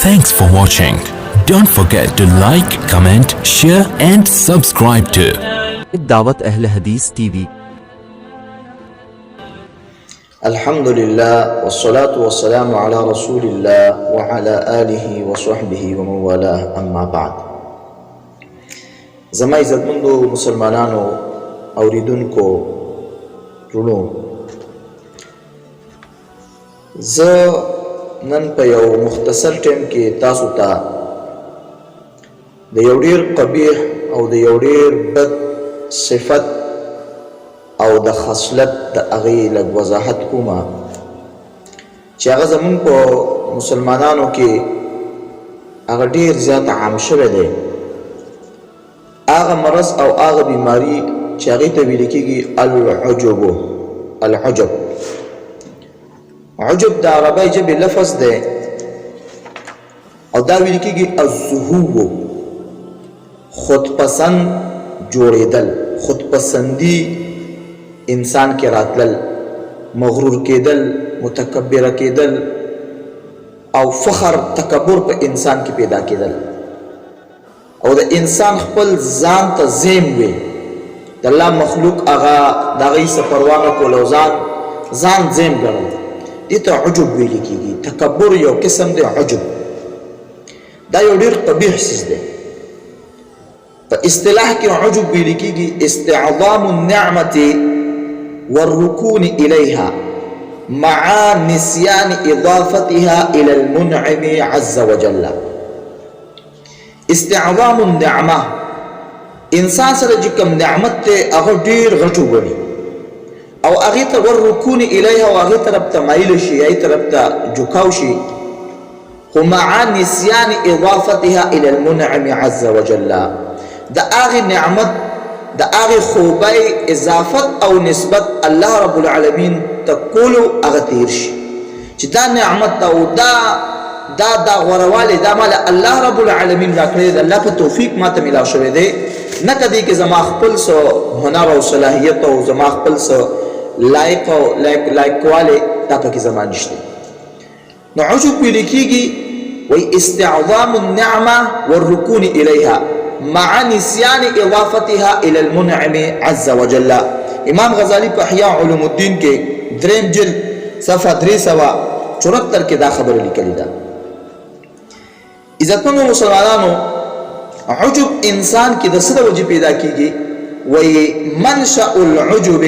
Thanks for watching. Don't forget to like, comment, share and subscribe to دعوت أهل حديث TV. الحمد لله والصلاة والسلام على رسول الله وعلى آله وصحبه ومن والاه أما بعد. زما عزتمندو مسلمانانو اوریدونکو رونو، زه نن په یو مختصر ټیم کې تاسو ته د یو ډیر قبیح او د یو ډیر بد صفت او د خصلت د هغې لږ وضاحت کومه چې هغه زموږ په مسلمانانو کې هغه ډیر زیات عام شوی دی. هغه مرض او هغه بیماری چې هغې ته ویل کېږي العجب. عجب د عربی ژبې لفظ دی او دا ویل کېږي الزهو، خودپسند جوړېدل، خودپسندي انسان کې راتلل، مغرور کېدل، متکبره کېدل او فخر تکبر په انسان کې پیدا کېدل او د انسان خپل ځان ته زیم وي، د الله مخلوق هغه د هغې څه پروا نه کول او ځان زیم ګڼل، دې ته عجب ویل کېږي. تکبر یو قسم دی، عجب دا یو ډېر قبیح څیز دی. په اصطلاح کې عجب ویل کېږي استعظام النعمة والركون إليها مع نسيان إضافتها إلى المنعم عز وجل. استعظام النعمة انسان سره چې کوم نعمت ته هغه ډېر غټ وګڼي او هغې ته والرکون الیها او هغې طرف ته مایل شي، هغې طرف ته جوکاو شي، خو مع نسیان اضافتها الى المنعم عز وجل، د هغې نعمت د هغې خوبۍ اضافت او نسبت الله رب العالمین ته کولو هغه تیر شي چې دا نعمت او دا غوروالی دا مال الله رب العالمین راکړی دی، الله په توفیق ماته میلاو شوی دی، نه که دې کې زما خپل څه هنر او صلاحیت او زما خپل څه لایقوالی دا پکې زما نشته. نو عجب ویل کېږي وی استعظام النعمه والرکون الیها مع نسیان اضافتها الى المنعم عز وجل. امام غزالی په احیاء علوم الدین کې 3 جلد صفحه 374 کې دا خبره لیکلې ده. عزتمنو مسلمانانو، عجب انسان کې د څه د وجې پیدا کېږي؟ وی منشأ العجب،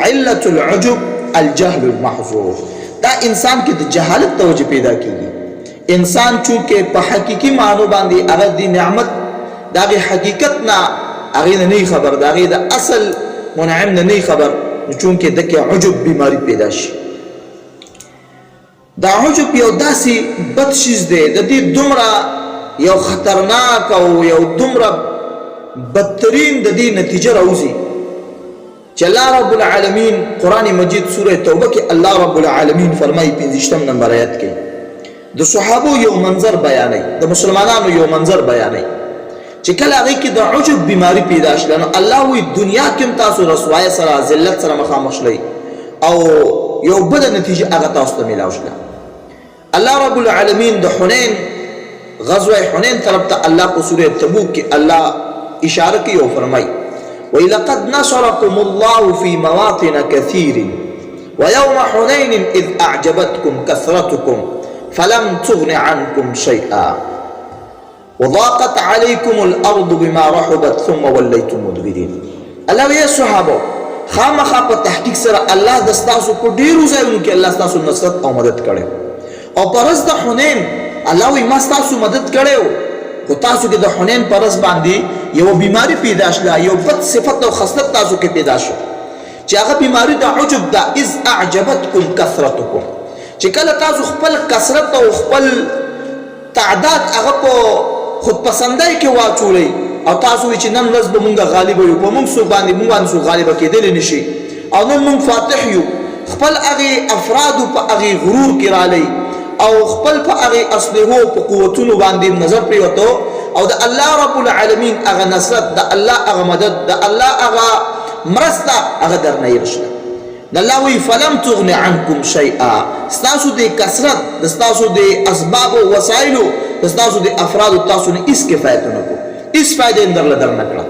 علت العجب الجهل المحظور. دا انسان کې د جهالت د وجې پیدا کېږي. انسان چونکې په حقیقي معنو باندې هغه د نعمت د هغې حقیقت نه هغې نه نه خبر، د هغې د اصل منعم نه نه خبر، نو چونکې دکې عجب بیماری پیدا شي. دا عجب یو داسې بد شیز دی، د دې دومره یو خطرناک او یو دومره بدترین د دې نتیجه راوځي چې الله رب العالمین قرآن مجید سوره توبه کې الله رب العالمین فرمایي 15 نمبر آیت کې د صحابو یو منظر بیانوي، د مسلمانانو یو منظر بیانوي چې کله هغې کې د عجب بیماری پیدا شله، نو الله وایي دنیا کې هم تاسو رسوایۍ سره ذلت سره مخامخ شئ او یو بده نتیجه هغه تاسو ته میلاو شله. الله رب العالمین د حنین غزوه حنین طرف ته الله په سوره تبوک کې الله اشاره کوي او فرمایي وَلَقَدْ نَصَرَكُمُ اللَّهُ فِي مَوَاطِنَ كَثِيرٍ وَيَوْمَ حُنَيْنٍ إِذْ أَعْجَبَتْكُمْ كَثْرَتُكُمْ فَلَمْ تُغْنِ عَنْكُمْ شَيْئًا وَضَاقَتْ عَلَيْكُمُ الْأَرْضُ بِمَا رَحُبَتْ ثُمَّ وَلَّيْتُمْ مُدْبِرِينَ. الله وی صحابه خامخا په تحقیق سره الله د ستاسو په ډېرو ځایونو کې الله ستاسو نصرت او مدد کړی او په ورځ د حنین الله وی ما ستاسو مدد کړی خو تاسو کې د حنین په ورځ باندې یو بیماری پیدا شله، یو بد صفت او خصلت تاسو کې پیدا شو چې هغه بیماری د عجب ده. اذ اعجبتکم کثرتکم، چې کله تاسو خپل کثرت او خپل تعداد هغه په خودپسندۍ کې واچولی او تاسو وایي چې نن ورځ به مونږ غالبه یو، په مونږ څوک باندې څوک غالبه کېدلی نه شي او نن مونږ فاتح یو، خپل هغې افرادو په هغې غرور کې رالی او خپل په هغې اصلحو په قوتونو باندې نظر پرېوته او د الله رب العالمین هغه نصرت، د الله هغه مدد، د الله هغه مرسته هغه درنه هېر شله. الله وی فلم تغن عنکم شیئا، ستاسو د کثرت د ستاسو د اسباب او وسایلو بس تاسو د افراد تاسو نه هیڅ کفایت نه کو هیڅ فائدې اندر لدر نه کړه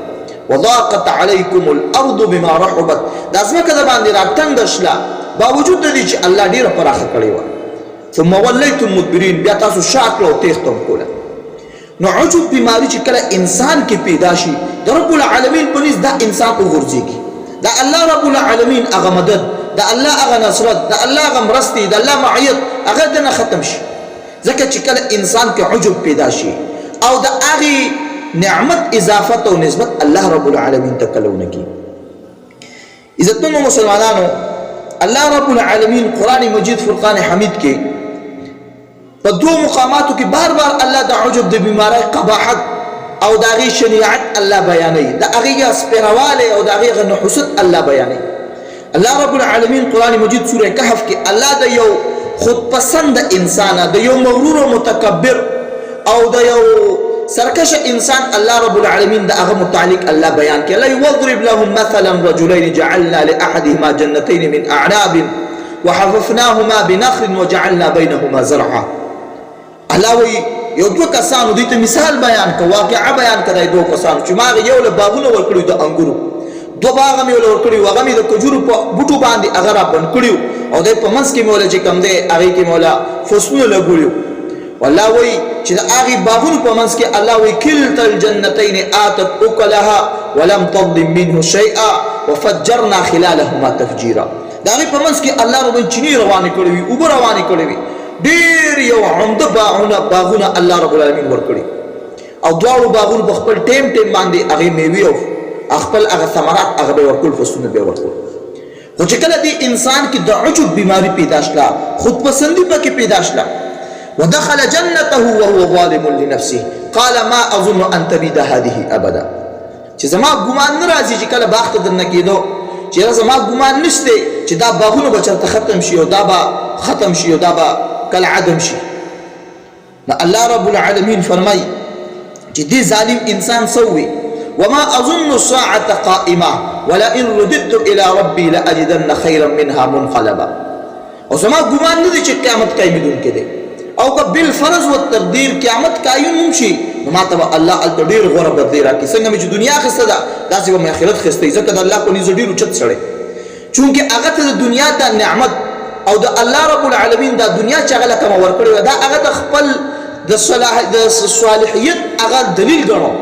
وضاقت علیکم الارض بما رحبت دا ځمکه د باندې راټنګ شله باوجود د دې چې الله ډیره پراخه کړې وه ثم ولیتم مدبرین بیا تاسو شا کړه او تیښته هم کوله نو عجب بیماری چې کله انسان کې پیدا شي د رب العالمین په نس دا انسان وغورځېږي دا الله رب العالمین هغه مدد دا الله هغه نصرت دا الله هغه مرستې دا الله معیت هغه دنه ختم شي ځکه چې کله انسان کې عجب پیدا شي او د هغې نعمت اضافت او نسبت الله رب العالمین ته کله ونه کړي عزتمنو مسلمانانو الله رب العالمین قرآن مجید فرقان حمید کې په دوه مقاماتو کې بار بار الله د عجب د بیماری قباحت او د هغې شنیعت الله بیانوي د هغې سپېروالی او د هغې نحوست الله بیانوي الله رب العالمین قرآن مجید سوره کهف کې الله د یو خودپسند انسان د یو مغرور و متکبر او د یو سرکش انسان الله رب العالمین د هغه متعلق الله بیان کړي لا یضرب لهم مثلا رجلین جعلنا لاحدهما جنتین من اعناب وحففناهما بنخل وجعلنا بينهما زرعا الله وی یو دوه کسانو دې ته مثال بیان کړه واقعه بیان کړه دوه کسانو چې ما یو له باغونه ورکړي د انګورو دوه باغ مې ول ورکړي هغه مې د کجورو په بوټو باندې هغه را بند کړیو او د په منځ کې مې ول چې کم دی هغې کې مې ول فصلونه لګولیو والله وی چې د هغې باغونو په منځ کې الله وی کلتا الجنتین آتت اکلها ولم تظلم منه شیئا وفجرنا خلالهما تفجیرا د هغې په منځ کې الله رب چینې روانې کړې وي اوبه روانې کړې وي ډېر یو عمده باغونه الله رب العالمین ورکړي او دواړو باغونو په خپل ټیم باندې هغې میوې او خپل هغه ثمرات هغه به ورکول فصلونه به ورکول خو چې کله دې انسان کې د عجب بیماری پیدا شله خودپسندي پکې پیدا شله ودخل جنته وهو ظالم لنفسه قال ما اظن ان تبيد هذه ابدا چې زما ګمان نه راځي چې کله باغ ته درنه کېدو چې زما ګمان نشته چې دا باغونه به چېرته ختم شي او دا به ختم شي او دا به کله عدم شي نو الله رب العالمین فرمایي چې دې ظالم انسان سوي وما أظن الساعة قائمة ولئن رددت إلى ربي لأجدن خيرا منها منقلبا او زما ګمان نه دی چې قیامت قایمېدونکی دی او که بالفرض والتقدیر قیامت قایم هم شي نو ما ته به الله هلته ډېر غوره بدلې راکړي څنګه مې چې دنیا اخیسته ده داسې به مې آخرت اخیستی ځکه د الله په نزد ډېر اوچت سړی چونکې هغه ته د دنیا دا نعمت او د الله رب العالمین دا دنیا چې هغه له کومه ورکړې وه دا هغه د خپل د صالحیت هغه دلیل ګڼو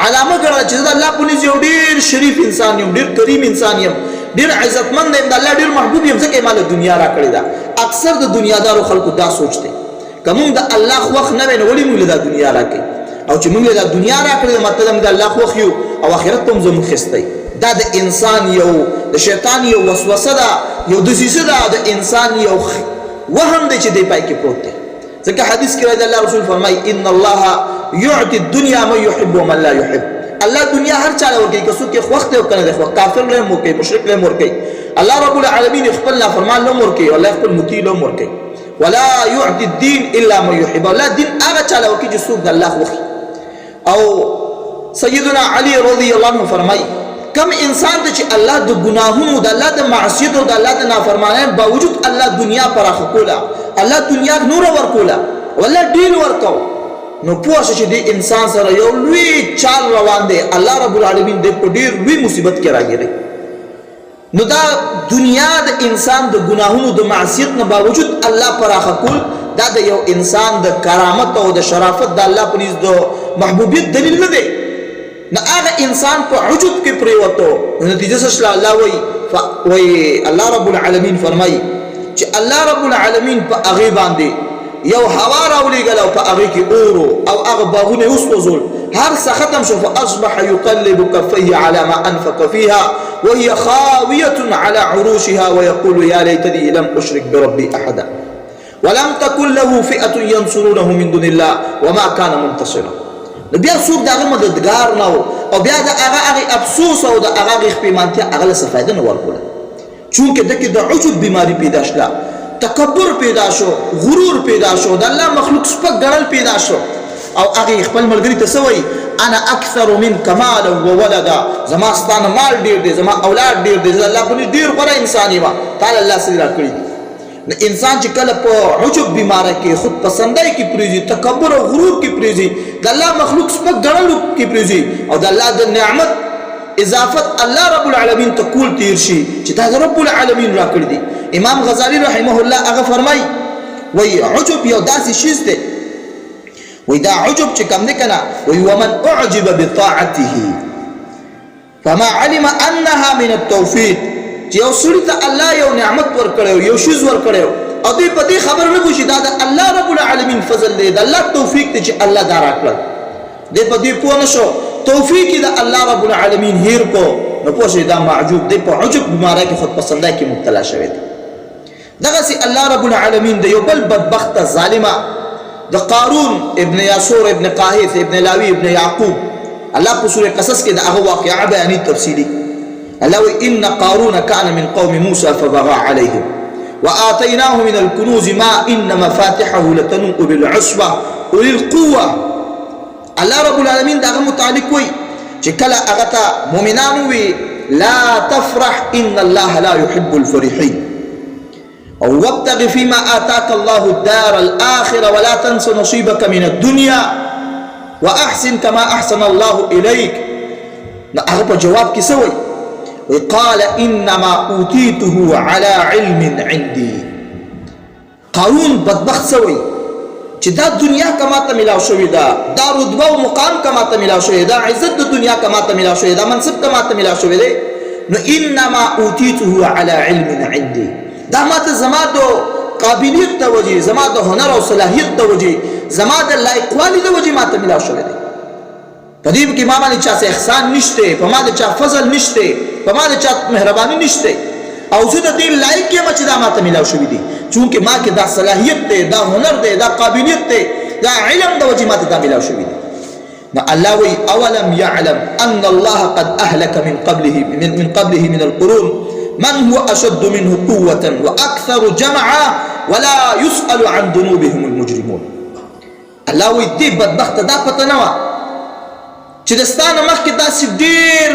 علامه ګڼله چې زه د الله په نزد یو ډېر شریف انسان یم ډېر کریم انسان یم ډېر عزتمند یم د الله ډېر محبوب یم ځکه یې ما له دنیا راکړې ده اکثر د دنیادارو خلکو دا سوچ دی که مونږ د الله خوښ نه وی نو ولې مونږ له دا دنیا راکړي او چې مونږ له دا دنیا راکړې ده مطلب موږ د الله خوښ یو او آخرت ته هم زموږ خیستی دا د انسان یو د شیطان یو وسوسه ده یو دسیسه ده د انسان یو وهم دی چې دی پای کې پروت دی ځکه حدیث کې راځي الله رسول فرمایي ان الله يعطي الدنيا من يحب ومن لا يحب الله دنیا هر چا ورکوي که څوک یې خوښ دی او که نه دی خوښ کافر له هم ورکوي مشرک له هم ورکوي الله رب العالمین خپل نافرمان له هم ورکوي الله خپل مطیع له هم ورکوي ولا يعطي الدين الا من يحب الله دین هغه چا له ورکوي چې څوک د الله خوښي او سیدنا علی رضی الله عنه فرمایي کم انسان ته چې الله د ګناهونو د الله د معصیت او د الله د نافرمانۍ باوجود الله دنیا پراخه کوله الله دنیا نور ورکوله والله ډېر ورکو نو پوه شه چې دې انسان سره یو لوی چال روان دی الله رب العالمین دې په ډېر لوی مصیبت کې راګیری نو دا دنیا د انسان د ګناهونو د معصیت نه باوجود الله پراخه کول دا د یو انسان د کرامت او د شرافت د الله په نزد د محبوبیت دلیل نه دی نه هغه انسان په عجب کې پرېوتو نتیجه څه شله الله وایي الله رب العالمین فرمایي چې الله رب العالمین په هغې باندې یو هوا راولېږله او په هغې کې اور او هغه باغونه یې وسوځول هر څه ختم شو فاصبح يقلب كفيه على ما انفق فيها وهي خاوية على عروشها ويقول يا ليتني لم أشرك بربي أحدا ولم تكن له فئة ينصرونه من دون الله وما كان منتصرا بیا څوک د هغه مددګار نه و او بیا د هغه افسوس او د هغه خپېمانتیا هغه له څه فایده نه ورکوله چونکې دکې د عجب بیماري پیدا شله تکبر پیدا شو غرور پیدا شو د الله مخلوق سپک ګڼل پیدا شو او هغې خپل ملګري ته څه وایي انا اکثر منک مالا وولدا زما ستا نه مال ډېر دی زما اولاد ډېر دی زه الله په نس ډېر غوره انسان یم تا له الله څه راکړي دي انسان چې کله په عجب بیماره کې خود پسندۍ کې پریږي تکبر او غرور کې پریږي د الله مخلوق سپک ګڼلو کې پریږي او د الله د نعمت اضافت الله رب العالمین ته کول تیر شي چې دا رب العالمین را کړی دي امام غزالی رحمه الله هغه فرمایي وی عجب یو داسې شیز دی وی دا عجب چې کوم دی کنه وی ومن اعجب بطاعته فما علم انها من التوفيق چې یو سړي ته الله یو نعمت ورکړی یو شیز ورکړی او دوی په دې خبر نه پوهېږي دا د الله رب العالمین فضل دی د الله توفیق دی چې الله دا راکړل دی په دې پوه نه شو توفیق یې د الله رب العالمین هیر کو نو پوه شئ دا معجوب دی په عجب بیماری کې خودپسندۍ کې مبتلا شوی دی دغسې الله رب العالمین د یو بل بدبخته ظالمه د قارون ابن یاسور ابن قاهث ابن لاوی ابن یعقوب الله په سورة قصص کې د هغه واقعه بیانوي تفصیلي الله وایي ان قارون كان من قوم موسى فبغى عليهم وآتيناه من الكنوز ما إن مفاتحه لتنوء بالعصبة أولي القوة الله رب العالمین دغه متعلق وایي چې کله هغه ته مؤمنان وي لا تفرح ان الله لا يحب الفرحين او وابتغ فيما آتاك الله الدار الآخرة ولا تنس نصيبك من الدنيا وأحسن كما أحسن الله إليك هغه په جواب کې څه وایي قال انما اوتيته على علم عندي قارون بدبخت سوی چې دا دنیا کما ته ملاو شوی دا رتبه او مقام کما ته ملاو شوی دا عزت د دنیا کما ته ملاو شوی دا منصب کما ته ملاو شوی دی نو انما اوتيته على علم عندي دا ماته زما د قابلیت د وجې زما د هنر او صلاحیت د وجې زما د لایقوالي د وجې ماته ملاو شوی دی په دې کې ما باندې چا څه احسان نشته په ما د چا فضل نشته په ما د چا مهرباني نشته او زه د دې لایق یم چې دا ماته ملاو شوی دی چونکه ما کې دا صلاحیت دی دا هنر دی دا قابلیت دی دا علم د وجې ماته دا ملاو شوی دی نو الله وی اولم يعلم ان الله قد اهلك من قبله من القرون من هو اشد منه قوة واكثر جمعا ولا يسأل عن ذنوبهم المجرمون الله وی دې بدبخت دا پته نه چې دستانه مخکې داسې ډېر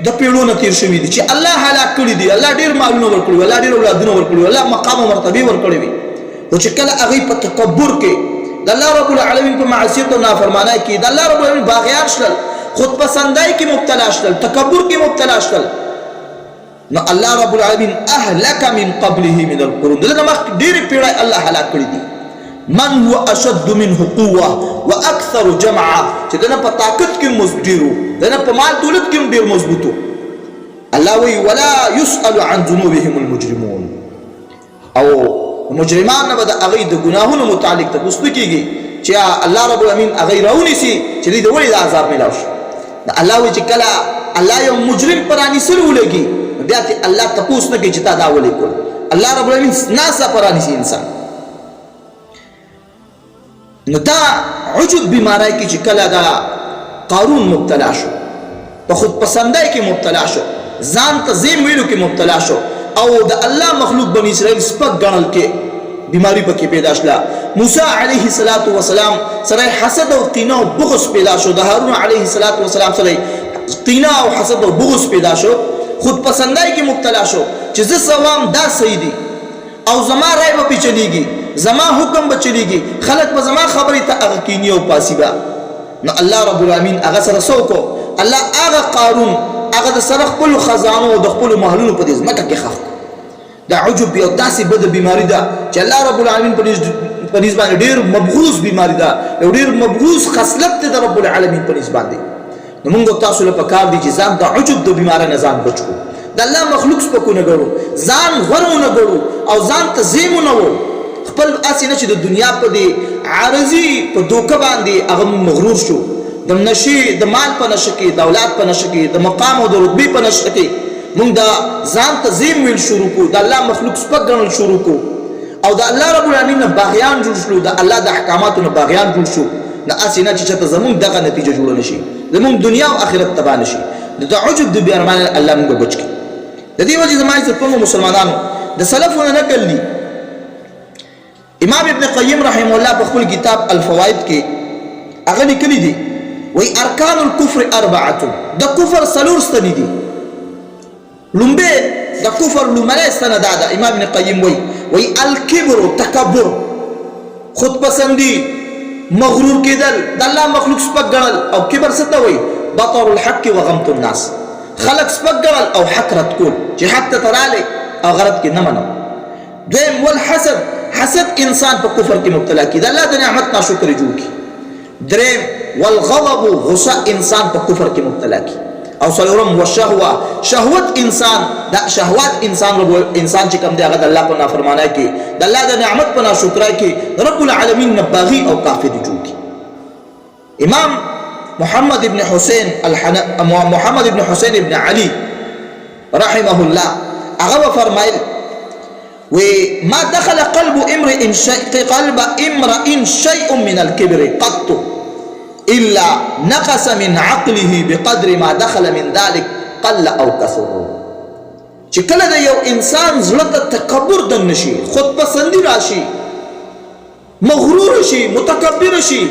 د پیړونو تیر شوي دي چې الله هلاک کړي دي الله ډېر مالونه ورکړي الله ډېر اولادونه ورکړي الله مقام او مرتبې ورکړي وي خو چې کله هغوی په تکبر کې د الله رب العالمین په معصیت او نافرمانۍ کې د الله رب العالمین باغیان شول خودپسندۍ کې مبتلا شول تکبر کې مبتلا شول نو الله رب العالمین اهلک من قبله من القرون دغه مخکې ډېرې پیړۍ الله هلاک کړي دي من هو اشد منه قوه واكثر جمعا چې دنه په طاقت کې مزډیرو دنه په مال دولت کې ډیر مضبوطو الله وی ولا يسأل عن ذنوبهم المجرمون او مجرمان نه به د هغوی د ګناهونو متعلق تپوس نه کېږي چې الله رب العالمین هغوی راونیسي چې دوی د ولې د عذاب میلاو شي الله وی چې کله الله یو مجرم په رانیسلو ولګي بیا چې الله تپوس نه کوي چې تا دا ولې کړ الله رب العالمین ناڅاپه په رانیسي انسان نو دا عجب بیماری کې چې کله دا قارون مبتلا شو په خودپسندۍ کې مبتلا شو ځان ته زیم ویلو کې مبتلا شو او د الله مخلوق بني اسرائیل سپک ګڼل کې بیماری پکې پیدا شله موسی علیه السلام سره حسد او کینه او بغض پیدا شو د هارون علیه السلام سره کینه او حسد او بغض پیدا شو خودپسندۍ کې مبتلا شو چې زه سوام دا صحیح دي او زما رای به پې چلیږي زما حکم به چلیږي خلق به زما خبرې ته هغه کینی او پاسي به نو الله رب العالمین هغه سره څه وکړو الله هغه قارون هغه د سره خپلو خزانو او د خپلو محلونو په دې ځمکه کې ښخ کړو دا عجب یو داسې بده بیماري ده چې الله رب العالمین په نسبت باندې ډېر مبغوض بیماري ده یو ډېر مبغوض خصلت دی د رب العالمین په نسبت باندې نو موږ تاسو له پکار دي چې ځان د عجب د بیمارۍ نه ځان بچ کړو د الله مخلوق سپکو نه ګڼو ځان غوره ونه ګڼو او ځان ته زیم ونه و خپل اسې نه چې د دنیا په دې عارضي په دوکه باندې هغه مغرور شو د نشي د مال په نشه کې د اولاد په نشه کې د مقام او د رتبې په نشه کې موږ د ځان ته زیم ویل شروع کړو د الله مخلوق سپک ګڼل شروع کړو او د الله رب العالمین نه باغیان جوړ شلو د الله د احکاماتو نه باغیان جوړ شو نه اسې نه چې چېرته زموږ دغه نتیجه جوړه نه شي زموږ دنیا او آخرت تباه نه شي د عجب د بیارمانه الله موږ بچ کړي د دې وجې زما عزت په مسلمانانو د سلفو نه نقل دي امام ابن قیم رحمه الله په خپل کتاب الفوائد کې هغه لیکلي دي وی ارکان الكفر اربعه د کفر څلور ستنې دي لومبه د کفر لومړی ستنه دا ده. امام ابن قیم وی الکبر تکبر، خود پسندی، مغرور کېدل، د الله مخلوق سپک ګڼل. او کبر څه ته وایي؟ بطر الحق و غمط الناس، خلق سپک ګڼل او حق رد کول، چې حق ته راغلی او غرض کې نه منو. دویم والحسد، حسد انسان په کفر کې مبتلا کی، د الله د نعمت ناشکري جوړ کی. دریم والغضب، غصه انسان په کفر کې مبتلا کی. او څلورم والشهوه، شهوت انسان، دا شهوات انسان چې کوم دی هغه د الله په نافرمانی کې، د الله د نعمت په ناشکرۍ کې رب العالمین نه باغي او کافر جوړ کی. امام محمد ابن حسین ابن علی رحمه الله هغه فرمایل ما دخل قلب امرئ شيء من الكبر قط الا نقص من عقله بقدر ما دخل من ذلك قل او كثر. چې کله د یو انسان زړه ته تکبر دننه شي، خود پسندي راشي، مغرور شي، متکبر شي،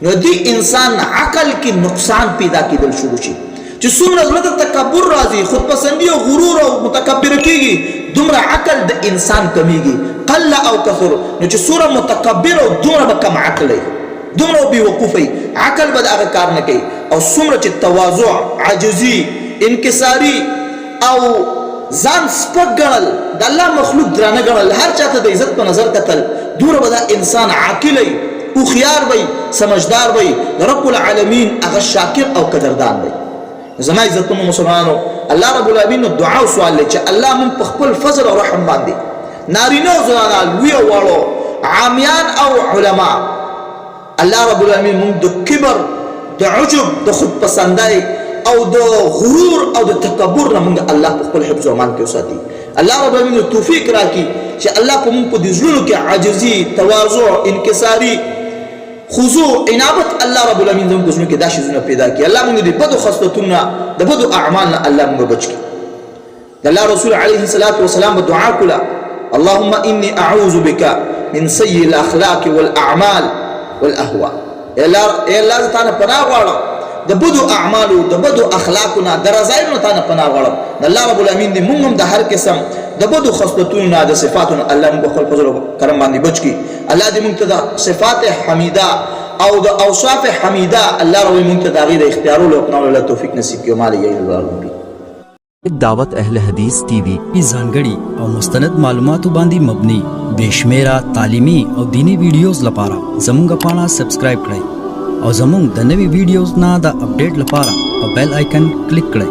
نو دی انسان عقل کی نقصان پیدا کېدل شروع شي. چې څومره زړه ته تکبر راځي، خود پسندي او غرور او متکبر کېږي، دومره عقل د انسان کمیږي. قل او کثر، نو چې څومره متکبر او دومره به کم عقل وي، دومره بې وقوفه عقل به د هغه کار نه کوي. او څومره چې تواضع، عاجزي، انکساري او ځان سپک ګڼل، د الله مخلوق درانه ګڼل، هر چاته د عزت په نظر کتل، دومره به دا انسان عاقل وي، هوښیار وي، سمجدار وي، د رب العالمین هغه شاکر او قدردان وي. زما عزتمنو مسلمانانو، الله رب العالمین دعا او سوال دی چې الله مونږ په خپل فضل او رحم باندې نارینه او زنانه، لوی او واړو، عامیان او علما، الله رب العالمین مونږ د کبر، د عجب، د خود پسندۍ او د غرور او د تکبر نه مونږ الله په خپل حفظ او امان کې وساتي. الله رب العالمین توفیق راکړي چې الله په مونږ په دې زړونو کې عاجزي، تواضع، انکساري، خضوع، انابت الله رب العالمین زموږ په زړونو کې دا شیزونه پیدا کړي. الله مونږ د بدو خصلتونو، د بدو اعمال نه الله مونږ بچ کړي. د الله رسول علیه الصلاة والسلام په دعا کوله اللهم انی اعوذ بک من سیء الاخلاق والاعمال والاهواء. ای الله زه تا نه پناه غواړم د بدو اعمالو، د بدو اخلاقو نه، د رذایلو نه تا نه پناه غواړم. الله رب العالمین دې مونږ هم د هر قسم د بدو خصلتونو نه، د صفاتو نه الله مونږ خپل فضل او کرم باندې بچ کړي. الله دې مونږ ته د صفات حمیده او د اوصاف حمیده الله رب مونږ ته د هغې د اختیارولو او اپناولو توفیق نصیب کړي. مال یې العالمین. دعوت اهل حدیث ٹی وی ځانګړي او مستند معلوماتو باندې مبني بشمیره تعلیمي او دینی ویډیوز لپاره زموږ پاڼه سبسکرایب کړئ او زموږ د نوي ویډیوز نه د اپډیټ لپاره په بیل آیکن کلیک کړئ.